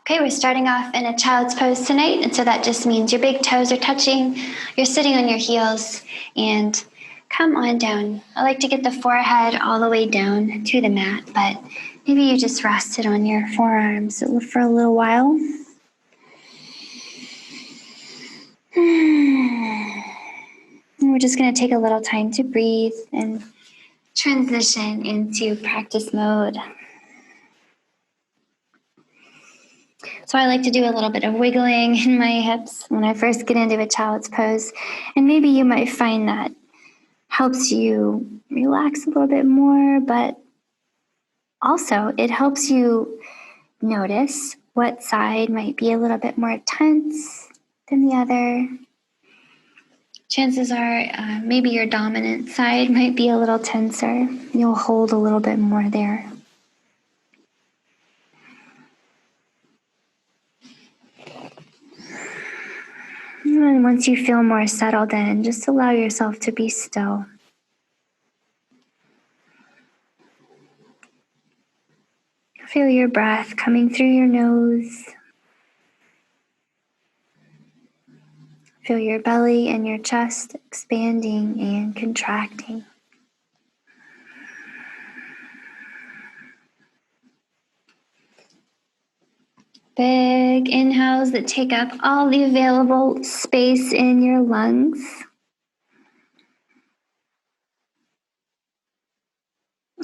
Okay, we're starting off in a child's pose tonight, and so that just means your big toes are touching, you're sitting on your heels, and come on down. I like to get the forehead all the way down to the mat, but maybe you just rest it on your forearms for a little while. And we're just going to take a little time to breathe and transition into practice mode. So I like to do a little bit of wiggling in my hips when I first get into a child's pose. And maybe you might find that helps you relax a little bit more, but also it helps you notice what side might be a little bit more tense than the other. Chances are maybe your dominant side might be a little tenser. You'll hold a little bit more there. And once you feel more settled in, just allow yourself to be still. Feel your breath coming through your nose. Feel your belly and your chest expanding and contracting. Big inhales that take up all the available space in your lungs.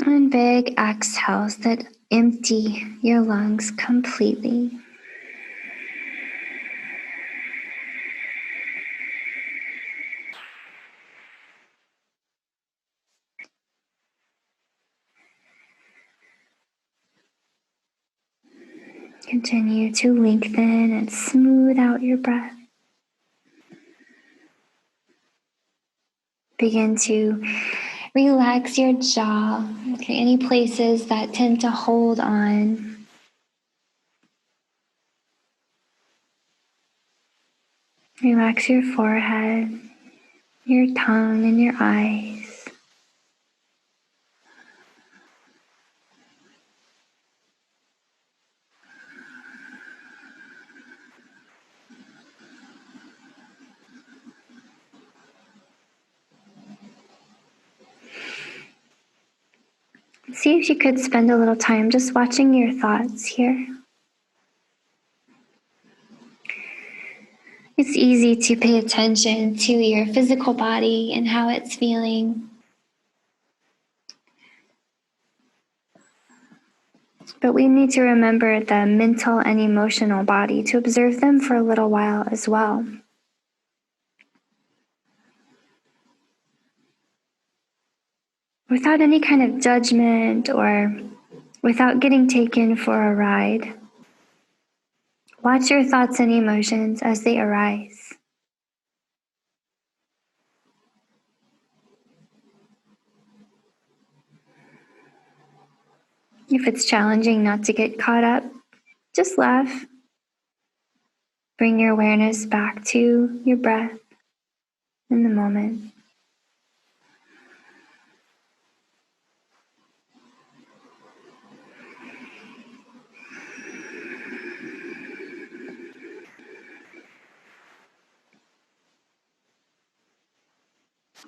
And big exhales that empty your lungs completely. Continue to lengthen and smooth out your breath. Begin to relax your jaw. Okay, any places that tend to hold on. Relax your forehead, your tongue, and your eyes. See if you could spend a little time just watching your thoughts here. It's easy to pay attention to your physical body and how it's feeling. But we need to remember the mental and emotional body to observe them for a little while as well. Without any kind of judgment or without getting taken for a ride. Watch your thoughts and emotions as they arise. If it's challenging not to get caught up, just laugh. Bring your awareness back to your breath in the moment.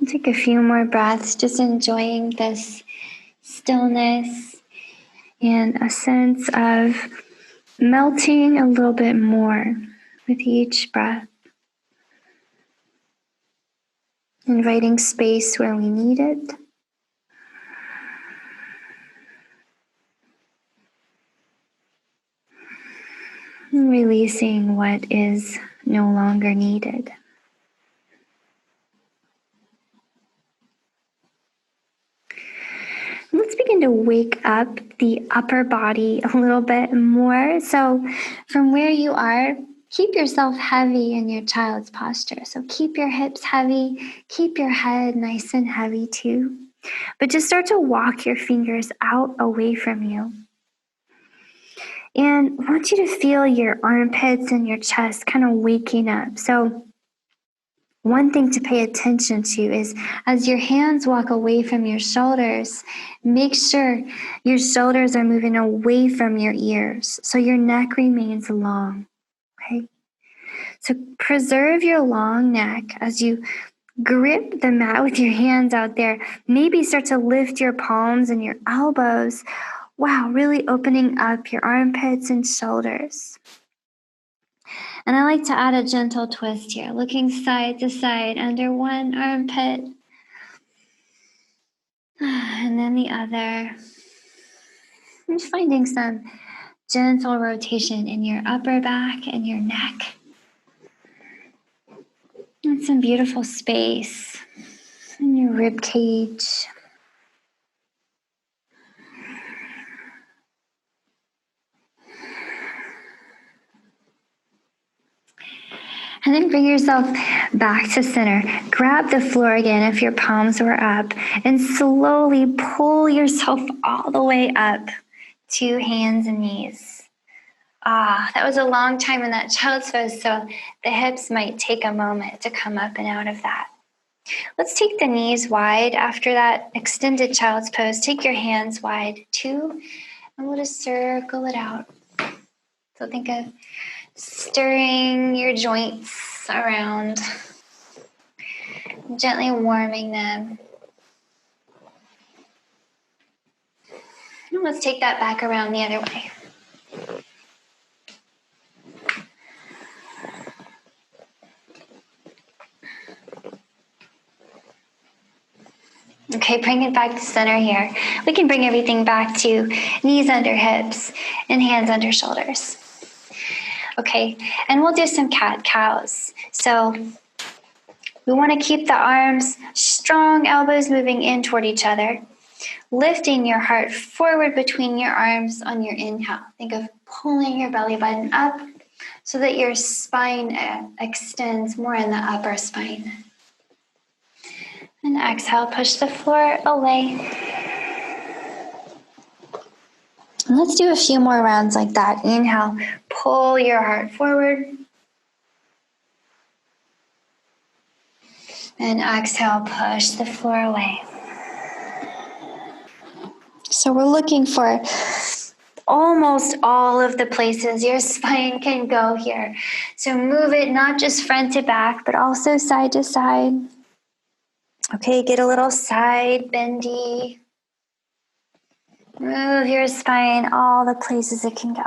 Take a few more breaths, just enjoying this stillness and a sense of melting a little bit more with each breath. Inviting space where we need it. And releasing what is no longer needed. Let's begin to wake up the upper body a little bit more. So from where you are, keep yourself heavy in your child's posture. So keep your hips heavy, keep your head nice and heavy too. But just start to walk your fingers out away from you. And I want you to feel your armpits and your chest kind of waking up. So One thing to pay attention to is as your hands walk away from your shoulders, make sure your shoulders are moving away from your ears so your neck remains long. Okay? So preserve your long neck as you grip the mat with your hands out there. Maybe start to lift your palms and your elbows. Wow, really opening up your armpits and shoulders. And I like to add a gentle twist here, looking side to side under one armpit and then the other. And finding some gentle rotation in your upper back and your neck. And some beautiful space in your rib cage. And then bring yourself back to center. Grab the floor again if your palms were up, and slowly pull yourself all the way up to hands and knees. That was a long time in that child's pose, so the hips might take a moment to come up and out of that. Let's take the knees wide after that extended child's pose. Take your hands wide too, and we'll just circle it out. So think of stirring your joints around, gently warming them. And let's take that back around the other way. Okay, bring it back to center here. We can bring everything back to knees under hips and hands under shoulders. Okay, and we'll do some cat-cows. So we want to keep the arms strong, elbows moving in toward each other, lifting your heart forward between your arms on your inhale. Think of pulling your belly button up so that your spine extends more in the upper spine. And exhale, push the floor away. And let's do a few more rounds like that. Inhale, pull your heart forward. And exhale, push the floor away. So we're looking for almost all of the places your spine can go here. So move it not just front to back, but also side to side. Okay, get a little side bendy. Move your spine all the places it can go.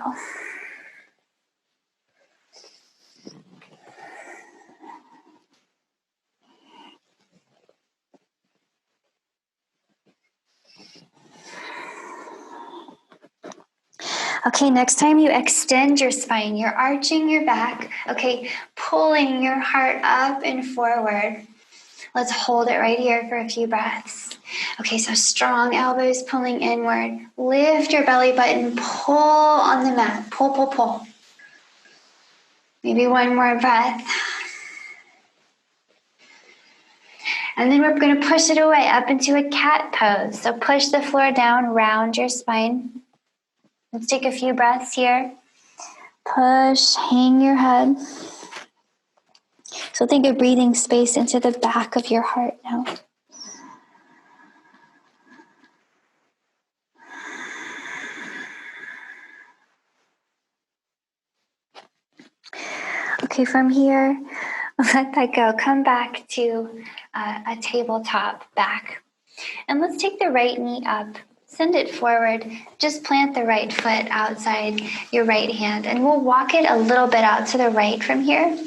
Okay, next time you extend your spine, you're arching your back. Okay, pulling your heart up and forward. Let's hold it right here for a few breaths. Okay, so strong elbows pulling inward. Lift your belly button, pull on the mat. Pull, pull, pull. Maybe one more breath. And then we're going to push it away up into a cat pose. So push the floor down, round your spine. Let's take a few breaths here. Push, hang your head. So think of breathing space into the back of your heart now. Okay, from here, let that go. Come back to a tabletop back. And let's take the right knee up. Send it forward. Just plant the right foot outside your right hand. And we'll walk it a little bit out to the right from here.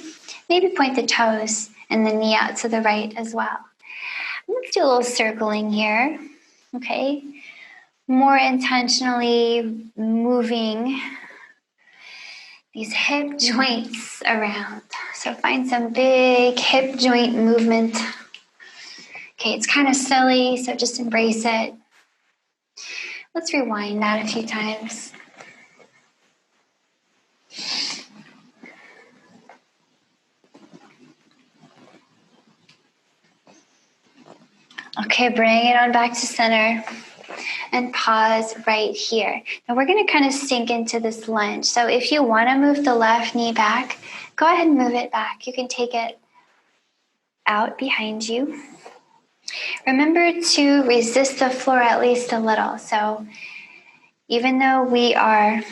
Maybe point the toes and the knee out to the right as well. Let's do a little circling here. Okay. More intentionally moving these hip joints around. So find some big hip joint movement. Okay, it's kind of silly, so just embrace it. Let's rewind that a few times. Okay, bring it on back to center and pause right here. Now we're going to kind of sink into this lunge. So if you want to move the left knee back, go ahead and move it back. You can take it out behind you. Remember to resist the floor at least a little. So even though we are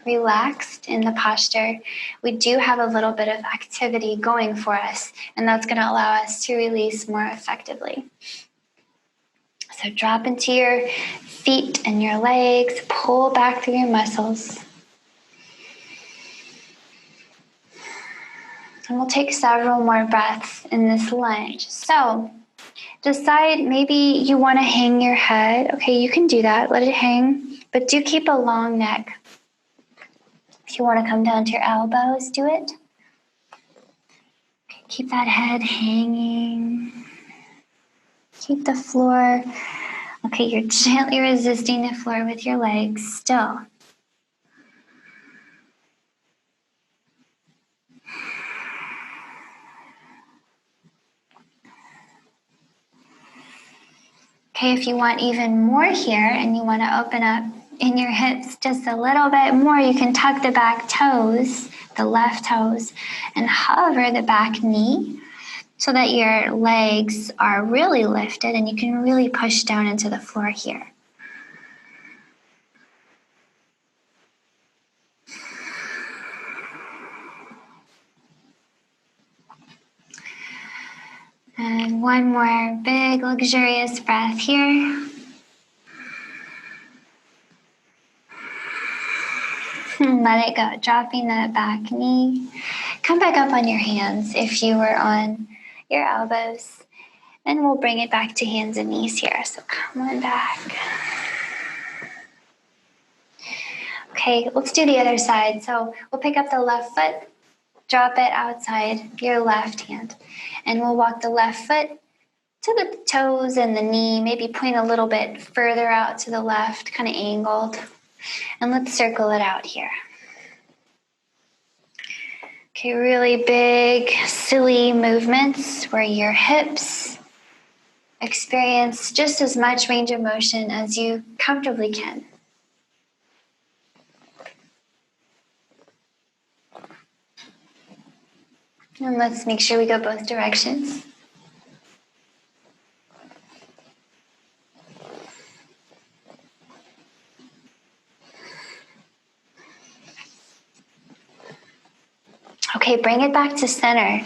relaxed in the posture, we do have a little bit of activity going for us, and that's going to allow us to release more effectively. So drop into your feet and your legs, pull back through your muscles. And we'll take several more breaths in this lunge. So decide, maybe you want to hang your head. Okay, you can do that. Let it hang, but do keep a long neck. If you want to come down to your elbows, do it. Okay, keep that head hanging. Keep the floor. Okay, you're gently resisting the floor with your legs still. Okay, if you want even more here and you want to open up in your hips just a little bit more, you can tuck the back toes, the left toes, and hover the back knee so that your legs are really lifted and you can really push down into the floor here. And one more big, luxurious breath here. And let it go, dropping that back knee. Come back up on your hands if you were on your elbows. And we'll bring it back to hands and knees here. So come on back. Okay, let's do the other side. So we'll pick up the left foot, drop it outside your left hand. And we'll walk the left foot to the toes and the knee, maybe point a little bit further out to the left, kind of angled. And let's circle it out here. Okay, really big, silly movements where your hips experience just as much range of motion as you comfortably can. And let's make sure we go both directions. Okay, bring it back to center.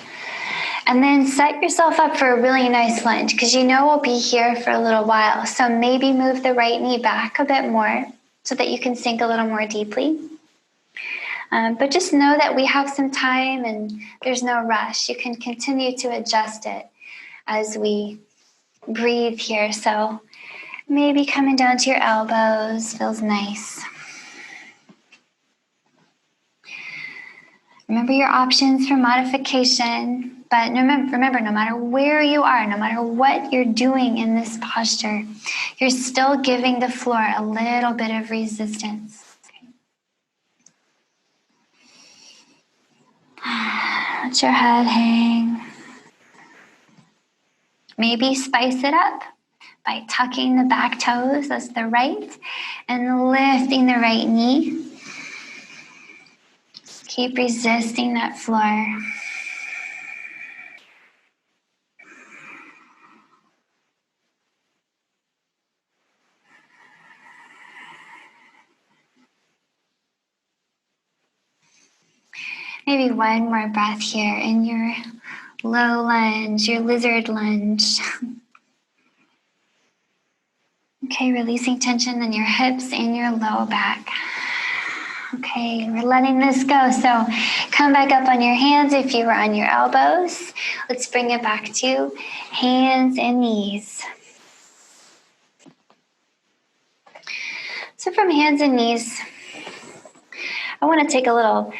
And then set yourself up for a really nice lunge because you know we'll be here for a little while. So maybe move the right knee back a bit more so that you can sink a little more deeply. But just know that we have some time and there's no rush. You can continue to adjust it as we breathe here. So maybe coming down to your elbows feels nice. Remember your options for modification, but remember, no matter where you are, no matter what you're doing in this posture, you're still giving the floor a little bit of resistance. Let your head hang. Maybe spice it up by tucking the back toes, that's the right, and lifting the right knee. Keep resisting that floor. Maybe one more breath here in your low lunge, your lizard lunge. Okay, releasing tension in your hips and your low back. Okay, we're letting this go. So come back up on your hands if you were on your elbows. Let's bring it back to hands and knees. So from hands and knees, I want to take a little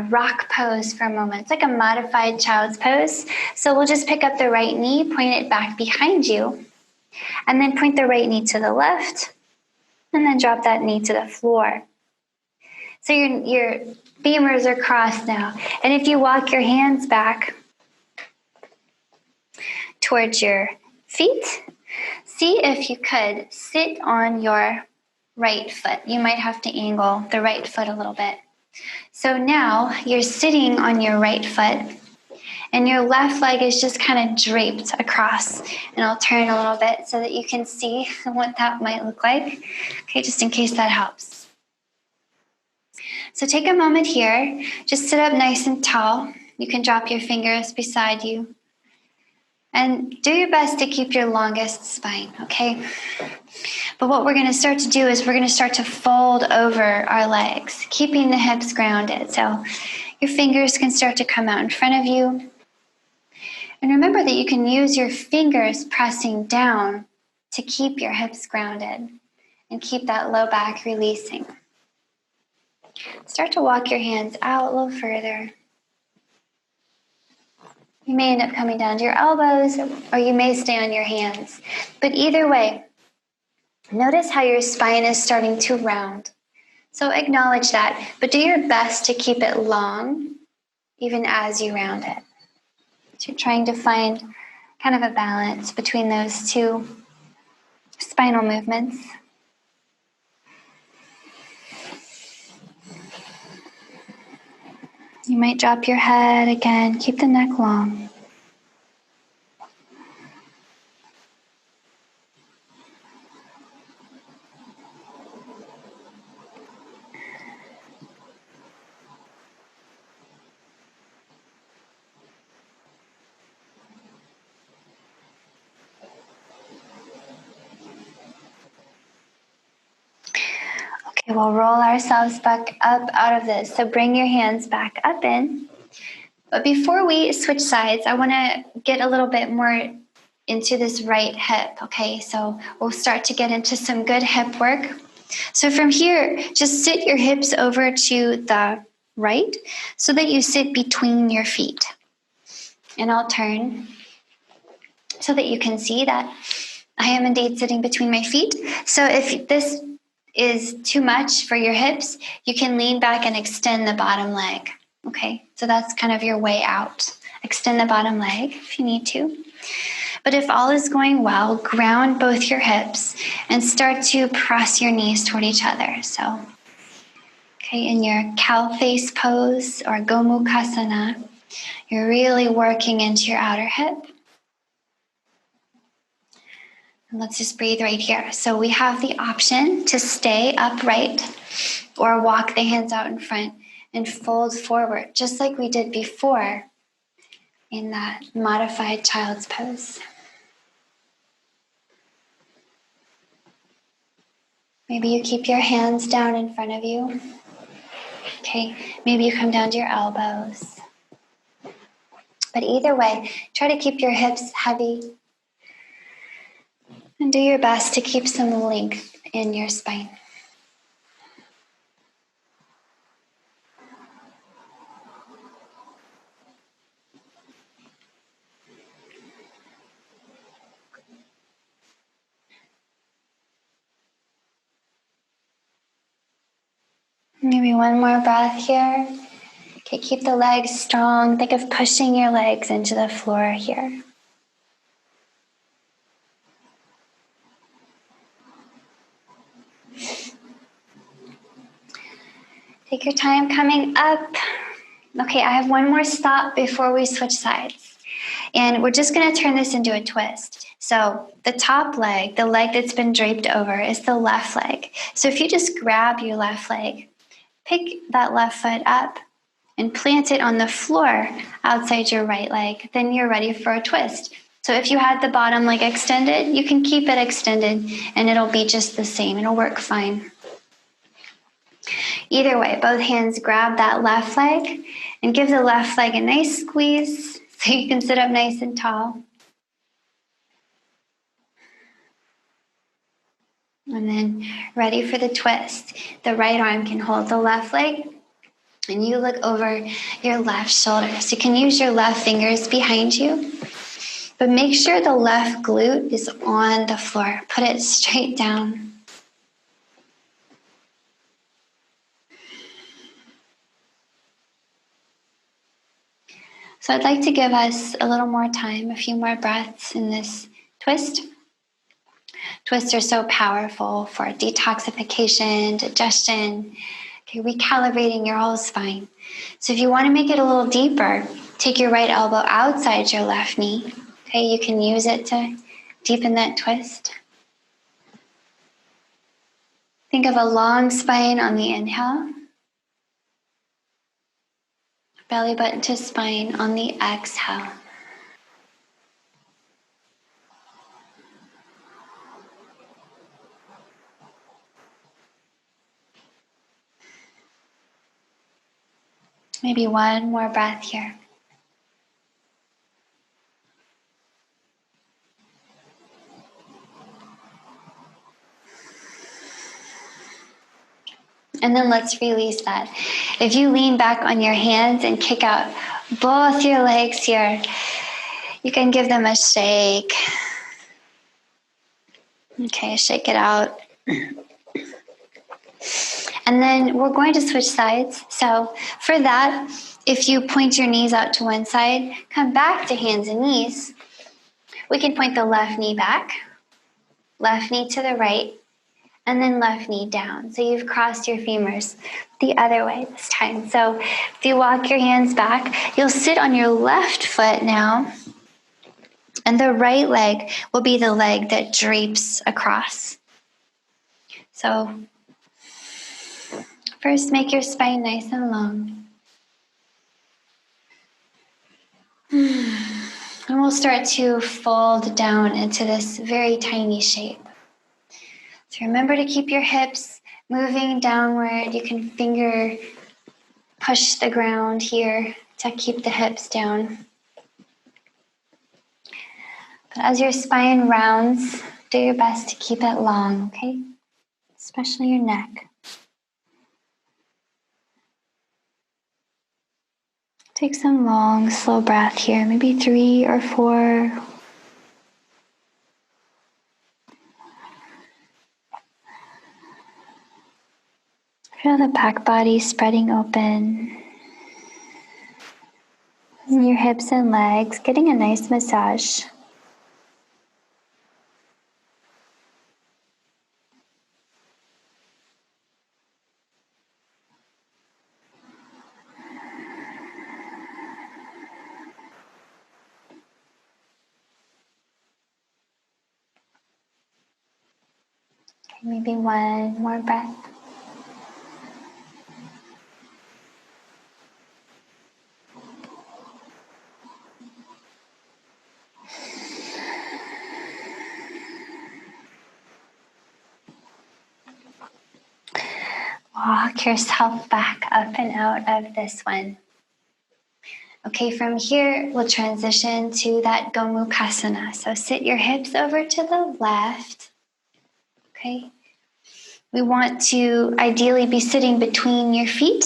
rock pose for a moment. It's like a modified child's pose. So we'll just pick up the right knee, point it back behind you, and then point the right knee to the left, and then drop that knee to the floor. So your femurs are crossed now. And if you walk your hands back towards your feet, see if you could sit on your right foot. You might have to angle the right foot a little bit. So now you're sitting on your right foot And your left leg is just kind of draped across. And I'll turn a little bit so that you can see what that might look like. Okay, just in case that helps. So take a moment here. Just sit up nice and tall. You can drop your fingers beside you. And do your best to keep your longest spine, okay? But what we're going to start to do is we're going to start to fold over our legs, keeping the hips grounded. So your fingers can start to come out in front of you. And remember that you can use your fingers pressing down to keep your hips grounded and keep that low back releasing. Start to walk your hands out a little further. You may end up coming down to your elbows, or you may stay on your hands. But either way, notice how your spine is starting to round. So acknowledge that, but do your best to keep it long, even as you round it. So you're trying to find kind of a balance between those two spinal movements. You might drop your head again, keep the neck long. Okay, we'll roll ourselves back up out of this. So bring your hands back up in. But before we switch sides, I want to get a little bit more into this right hip, okay? So we'll start to get into some good hip work. So from here, just sit your hips over to the right so that you sit between your feet. And I'll turn so that you can see that I am indeed sitting between my feet. So if this is too much for your hips, you can lean back and extend the bottom leg. Okay, so that's kind of your way out. Extend the bottom leg if you need to. But if all is going well, ground both your hips and start to press your knees toward each other. So, okay, in your cow face pose or Gomukhasana, you're really working into your outer hip. And let's just breathe right here. So we have the option to stay upright or walk the hands out in front and fold forward, just like we did before in that modified child's pose. Maybe you keep your hands down in front of you. Okay, maybe you come down to your elbows. But either way, try to keep your hips heavy and do your best to keep some length in your spine. Maybe one more breath here. Okay, keep the legs strong. Think of pushing your legs into the floor here. Take your time coming up. Okay, I have one more stop before we switch sides. And we're just going to turn this into a twist. So the top leg, the leg that's been draped over, is the left leg. So if you just grab your left leg, pick that left foot up and plant it on the floor outside your right leg, then you're ready for a twist. So if you had the bottom leg extended, you can keep it extended and it'll be just the same. It'll work fine. Either way, both hands grab that left leg and give the left leg a nice squeeze so you can sit up nice and tall. And then ready for the twist. The right arm can hold the left leg and you look over your left shoulder. So you can use your left fingers behind you, but make sure the left glute is on the floor. Put it straight down. So I'd like to give us a little more time, a few more breaths in this twist. Twists are so powerful for detoxification, digestion, okay, recalibrating your whole spine. So if you want to make it a little deeper, Take your right elbow outside your left knee. Okay, you can use it to deepen that twist. Think of a long spine on the inhale. Belly button to spine on the exhale. Maybe one more breath here. And then let's release that. If you lean back on your hands and kick out both your legs here, you can give them a shake. Okay, shake it out. And then we're going to switch sides. So for that, if you point your knees out to one side, come back to hands and knees. We can point the left knee back, left knee to the right, and then left knee down. So you've crossed your femurs the other way this time. So if you walk your hands back, you'll sit on your left foot now, and the right leg will be the leg that drapes across. So first, make your spine nice and long. And we'll start to fold down into this very tiny shape. So remember to keep your hips moving downward. You can finger push the ground here to keep the hips down. But as your spine rounds, do your best to keep it long, okay? Especially your neck. Take some long, slow breath here, maybe 3 or 4. Feel the back body spreading open. And your hips and legs getting a nice massage. Maybe one more breath. Walk yourself back up and out of this one. Okay, from here, we'll transition to that Gomukhasana. So sit your hips over to the left. Okay. We want to ideally be sitting between your feet,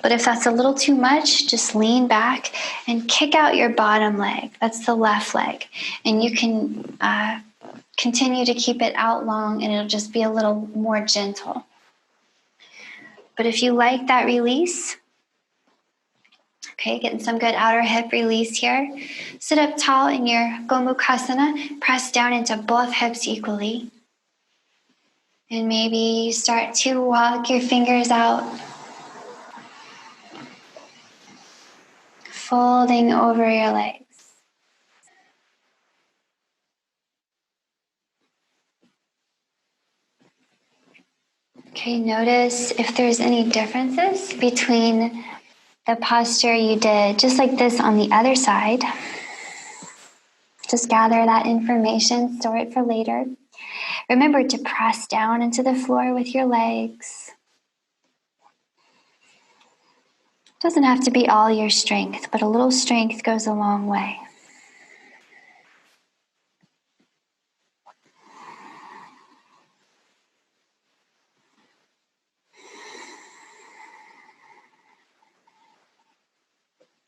but if that's a little too much, just lean back and kick out your bottom leg. That's the left leg. And you can continue to keep it out long, and it'll just be a little more gentle. But if you like that release, okay, getting some good outer hip release here. Sit up tall in your Gomukhasana. Press down into both hips equally. And maybe you start to walk your fingers out, folding over your legs. Okay, notice if there's any differences between the posture you did, just like this on the other side. Just gather that information, store it for later. Remember to press down into the floor with your legs. It doesn't have to be all your strength, but a little strength goes a long way.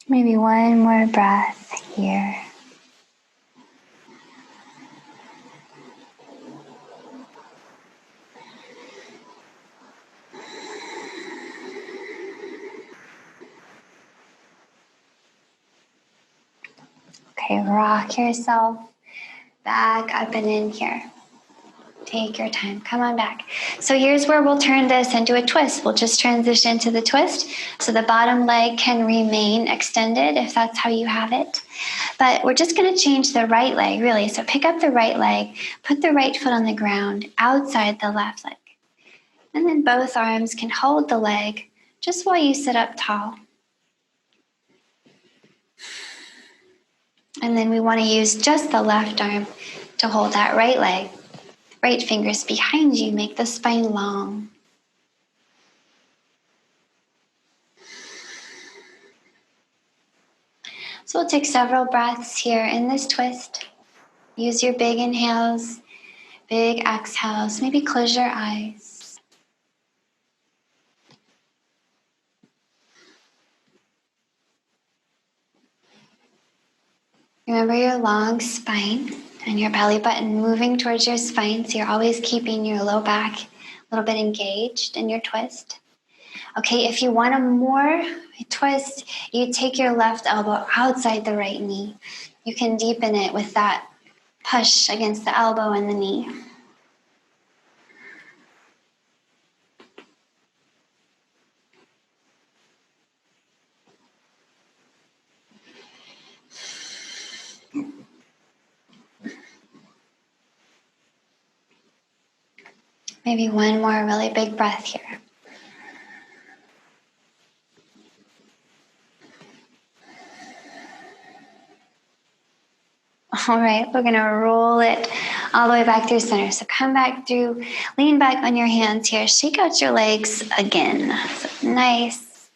Maybe one more breath here. Okay, rock yourself back up and in here. Take your time. Come on back. So here's where we'll turn this into a twist. We'll just transition to the twist. So the bottom leg can remain extended if that's how you have it. But we're just going to change the right leg, really. So pick up the right leg, put the right foot on the ground outside the left leg. And then both arms can hold the leg just while you sit up tall. And then we want to use just the left arm to hold that right leg. Right fingers behind you, make the spine long. So we'll take several breaths here in this twist. Use your big inhales, big exhales. Maybe close your eyes. Remember your long spine and your belly button moving towards your spine, so you're always keeping your low back a little bit engaged in your twist. Okay, if you want a more twist, you take your left elbow outside the right knee. You can deepen it with that push against the elbow and the knee. Maybe one more really big breath here. All right, we're going to roll it all the way back through center. So come back through, lean back on your hands here. Shake out your legs again. So nice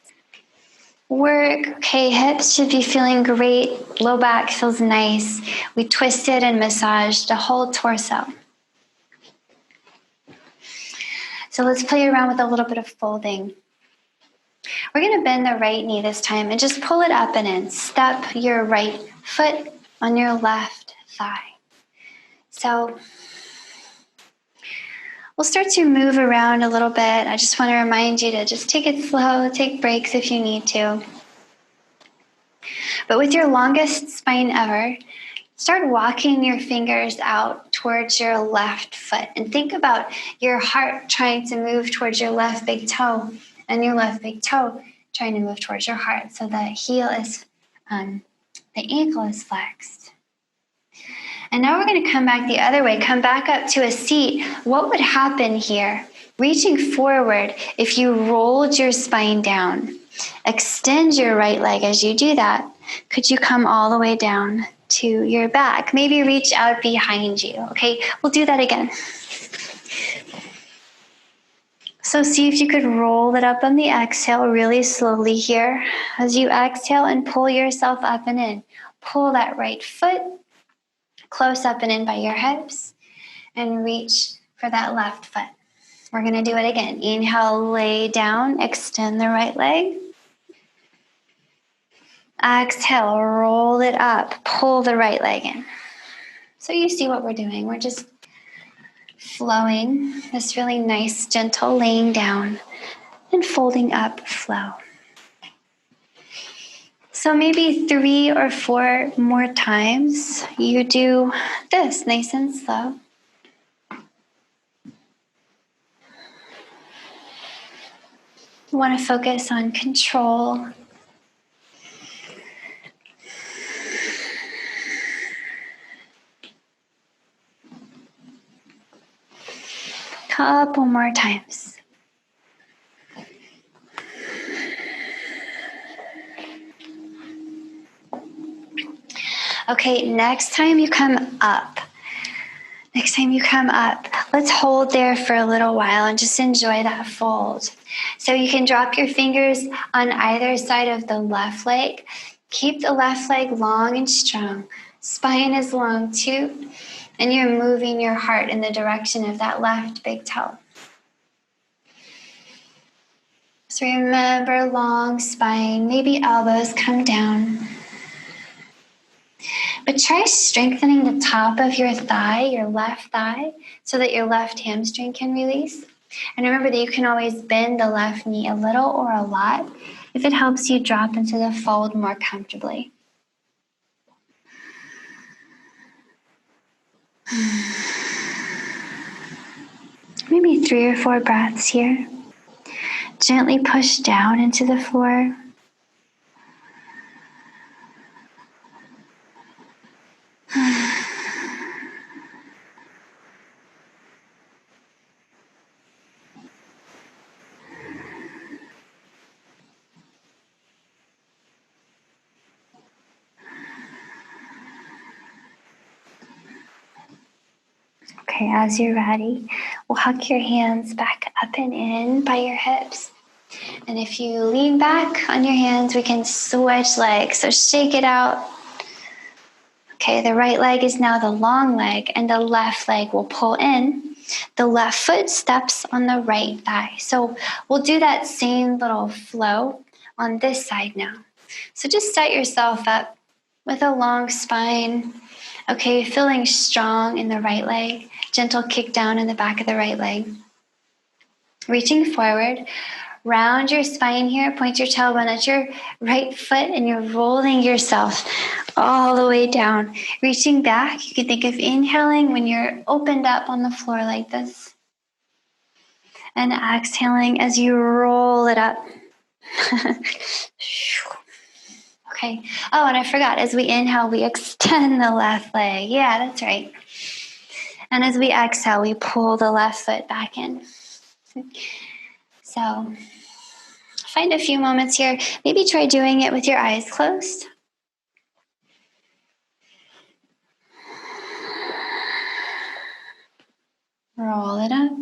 work. Okay, hips should be feeling great. Low back feels nice. We twisted and massaged the whole torso. So let's play around with a little bit of folding. We're going to bend the right knee this time and just pull it up and in. Step your right foot on your left thigh. So we'll start to move around a little bit. I just want to remind you to just take it slow, take breaks if you need to. But with your longest spine ever, start walking your fingers out towards your left foot and think about your heart trying to move towards your left big toe and your left big toe trying to move towards your heart. So the heel is, the ankle is flexed. And now we're going to come back the other way, come back up to a seat. What would happen here? Reaching forward, if you rolled your spine down, extend your right leg as you do that. Could you come all the way down to your back? Maybe reach out behind you. Okay, we'll do that again. So see if you could roll it up on the exhale really slowly here. As you exhale and pull yourself up and in. Pull that right foot close up and in by your hips and reach for that left foot. We're going to do it again. Inhale, lay down, extend the right leg. Exhale, roll it up, pull the right leg in. So you see what we're doing. We're just flowing this really nice, gentle laying down and folding up flow. So maybe 3 or 4 more times you do this nice and slow. You want to focus on control. Couple more times. Okay, next time you come up, let's hold there for a little while and just enjoy that fold. So you can drop your fingers on either side of the left leg. Keep the left leg long and strong. Spine is long too. And you're moving your heart in the direction of that left big toe. So remember, long spine, maybe elbows come down. But try strengthening the top of your thigh, your left thigh, so that your left hamstring can release. And remember that you can always bend the left knee a little or a lot if it helps you drop into the fold more comfortably. maybe 3 or 4 breaths here. Gently push down into the floor. Okay, as you're ready, walk your hands back up and in by your hips. And if you lean back on your hands, we can switch legs. So shake it out. Okay, the right leg is now the long leg, and the left leg will pull in. The left foot steps on the right thigh. So we'll do that same little flow on this side now. So just set yourself up with a long spine. Okay, feeling strong in the right leg. Gentle kick down in the back of the right leg. Reaching forward. Round your spine here, point your tailbone at your right foot, and you're rolling yourself all the way down. Reaching back, you can think of inhaling when you're opened up on the floor like this. And exhaling as you roll it up. Okay. Oh, and I forgot, as we inhale, we extend the left leg. Yeah, that's right. And as we exhale, we pull the left foot back in. So find a few moments here. Maybe try doing it with your eyes closed. Roll it up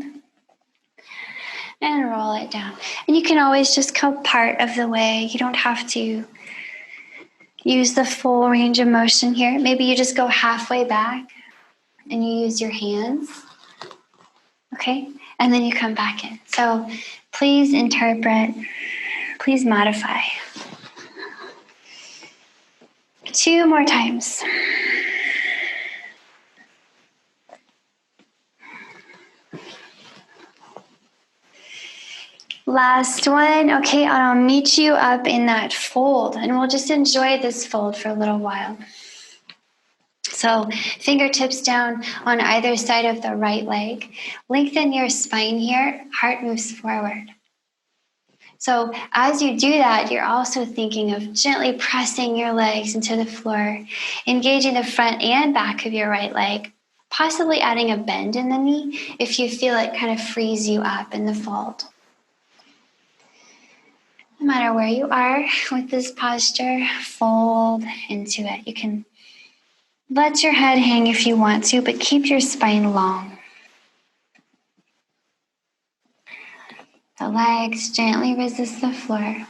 and roll it down. And you can always just come part of the way. You don't have to use the full range of motion here. Maybe you just go halfway back and you use your hands. Okay? And then you come back in. So please interpret, please modify. 2 more times. Last one. Okay, I'll meet you up in that fold, and we'll just enjoy this fold for a little while. So fingertips down on either side of the right leg. Lengthen your spine here. Heart moves forward. So as you do that, you're also thinking of gently pressing your legs into the floor, engaging the front and back of your right leg, possibly adding a bend in the knee if you feel it kind of frees you up in the fold. No matter where you are with this posture, fold into it. You can let your head hang if you want to, but keep your spine long. The legs gently resist the floor.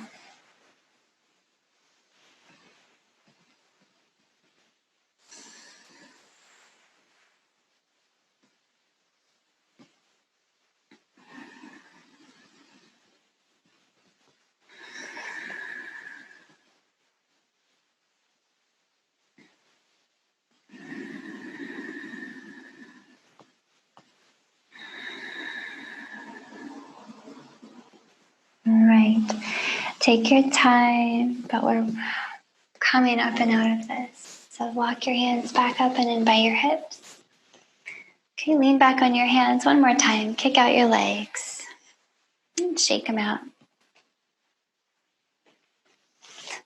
Right. Take your time, but we're coming up and out of this. So walk your hands back up and in by your hips. Okay, lean back on your hands one more time. Kick out your legs and shake them out.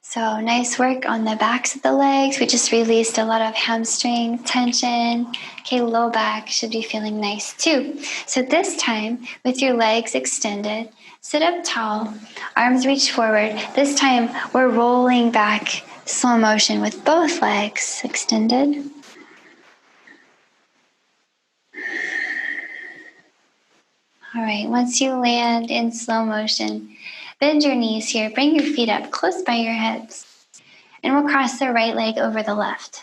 So nice work on the backs of the legs. We just released a lot of hamstring tension. Okay, low back should be feeling nice too. So this time, with your legs extended, sit up tall, arms reach forward. This time, we're rolling back slow motion with both legs extended. All right, once you land in slow motion, bend your knees here. Bring your feet up close by your hips. And we'll cross the right leg over the left.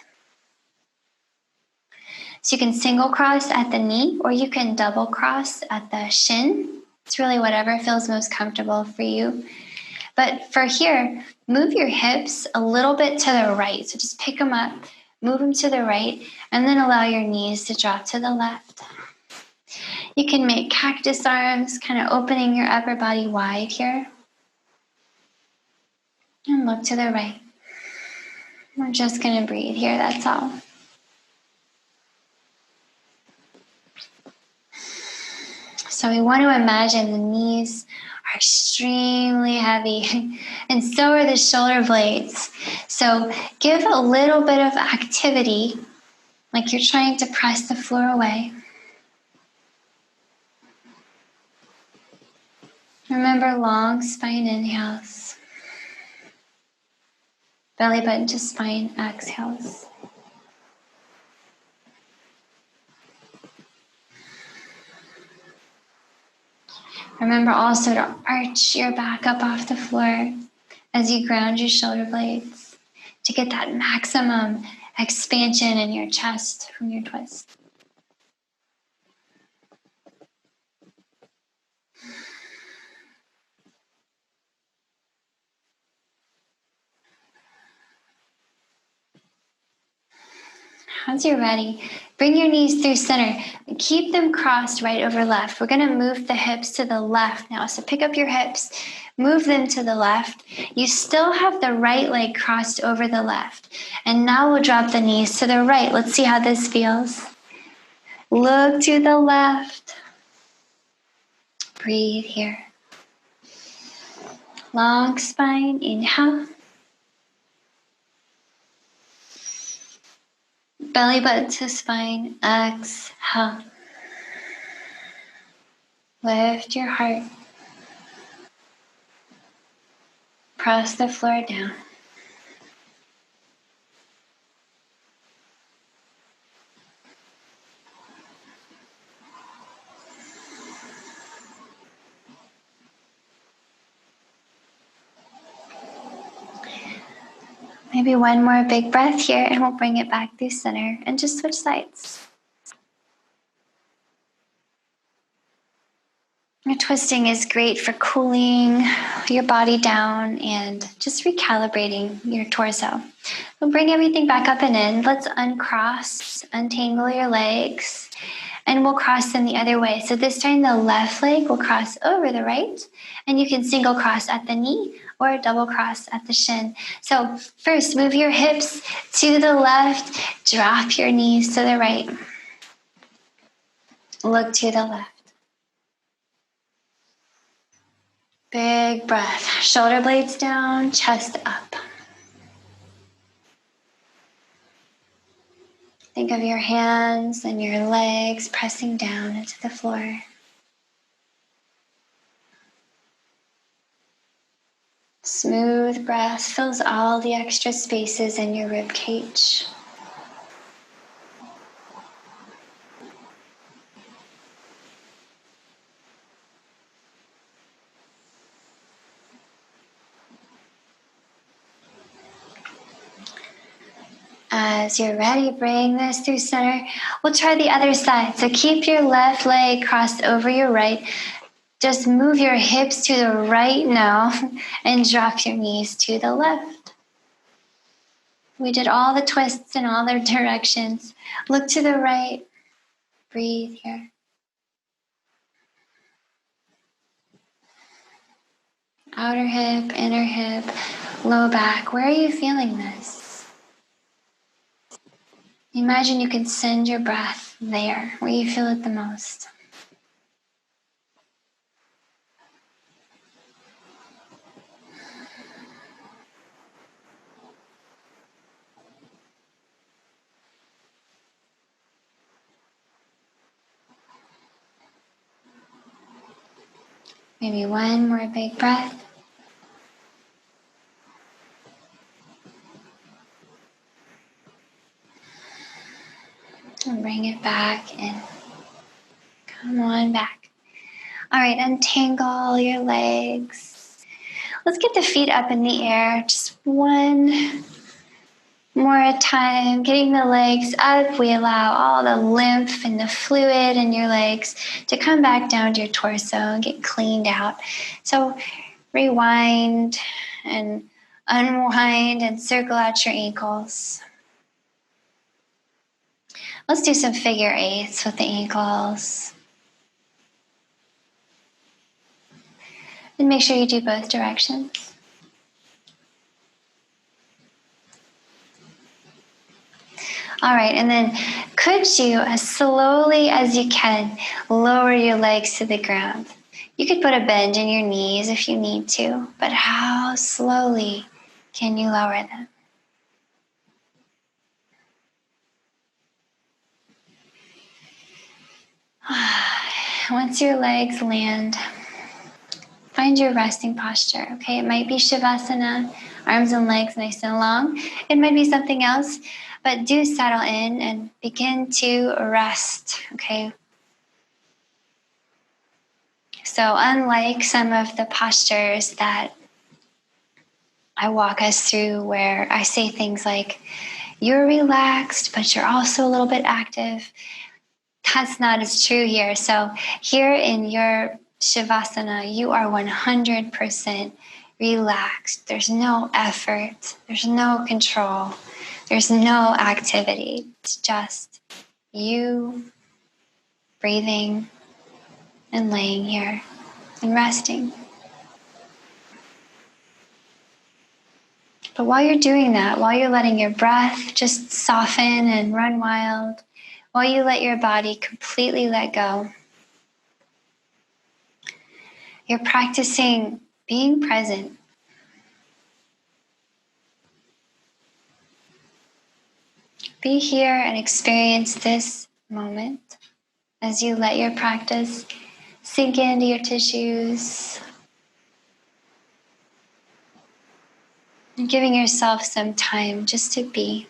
So you can single cross at the knee, or you can double cross at the shin. It's really whatever feels most comfortable for you. But for here, move your hips a little bit to the right. So just pick them up, move them to the right, and then allow your knees to drop to the left. You can make cactus arms, kind of opening your upper body wide here. And look to the right. We're just going to breathe here, that's all. So we want to imagine the knees are extremely heavy, and so are the shoulder blades. So give a little bit of activity, like you're trying to press the floor away. Remember long spine inhales, belly button to spine exhales. Remember also to arch your back up off the floor as you ground your shoulder blades to get that maximum expansion in your chest from your twist. Once you're ready, bring your knees through center. Keep them crossed right over left. We're going to move the hips to the left now. So pick up your hips, move them to the left. You still have the right leg crossed over the left. And now we'll drop the knees to the right. Let's see how this feels. Look to the left. Breathe here. Long spine, inhale. Belly button to spine, exhale. Lift your heart. Press the floor down. Maybe one more big breath here and we'll bring it back through center and just switch sides. Your twisting is great for cooling your body down and just recalibrating your torso. We'll bring everything back up and in. Let's uncross, untangle your legs, and we'll cross them the other way. So this time the left leg will cross over the right, and you can single cross at the knee or double cross at the shin. So first, move your hips to the left, drop your knees to the right. Look to the left. Big breath. Shoulder blades down, chest up. Think of your hands and your legs pressing down into the floor. Smooth breath fills all the extra spaces in your rib cage. As you're ready, bring this through center. We'll try the other side. So keep your left leg crossed over your right. Just move your hips to the right now and drop your knees to the left. We did all the twists in all the directions. Look to the right. Breathe here. Outer hip, inner hip, low back. Where are you feeling this? Imagine you can send your breath there, where you feel it the most. Maybe one more big breath. And bring it back in. Come on back. All right, untangle your legs. Let's get the feet up in the air. Just one more time. Getting the legs up. We allow all the lymph and the fluid in your legs to come back down to your torso and get cleaned out. So rewind and unwind and circle out your ankles. Let's do some figure eights with the ankles. And make sure you do both directions. All right, and then could you, as slowly as you can, lower your legs to the ground? You could put a bend in your knees if you need to, but how slowly can you lower them? Once your legs land, find your resting posture, okay? It might be Shavasana, arms and legs nice and long. It might be something else, but do settle in and begin to rest, okay? So unlike some of the postures that I walk us through where I say things like, you're relaxed, but you're also a little bit active, that's not as true here. So here in your Shavasana, you are 100% relaxed. There's no effort. There's no control. There's no activity. It's just you breathing and laying here and resting. But while you're doing that, while you're letting your breath just soften and run wild, while you let your body completely let go, you're practicing being present. Be here and experience this moment as you let your practice sink into your tissues. And giving yourself some time just to be.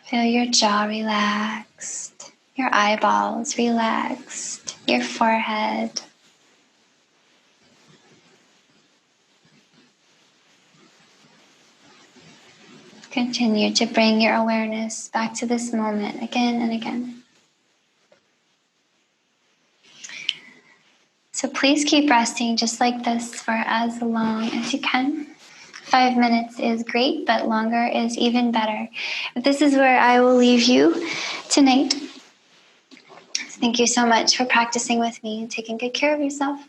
Feel your jaw relaxed, your eyeballs relaxed, your forehead. Continue to bring your awareness back to this moment again and again. So please keep resting just like this for as long as you can. 5 minutes is great, but longer is even better. But this is where I will leave you tonight. Thank you so much for practicing with me and taking good care of yourself.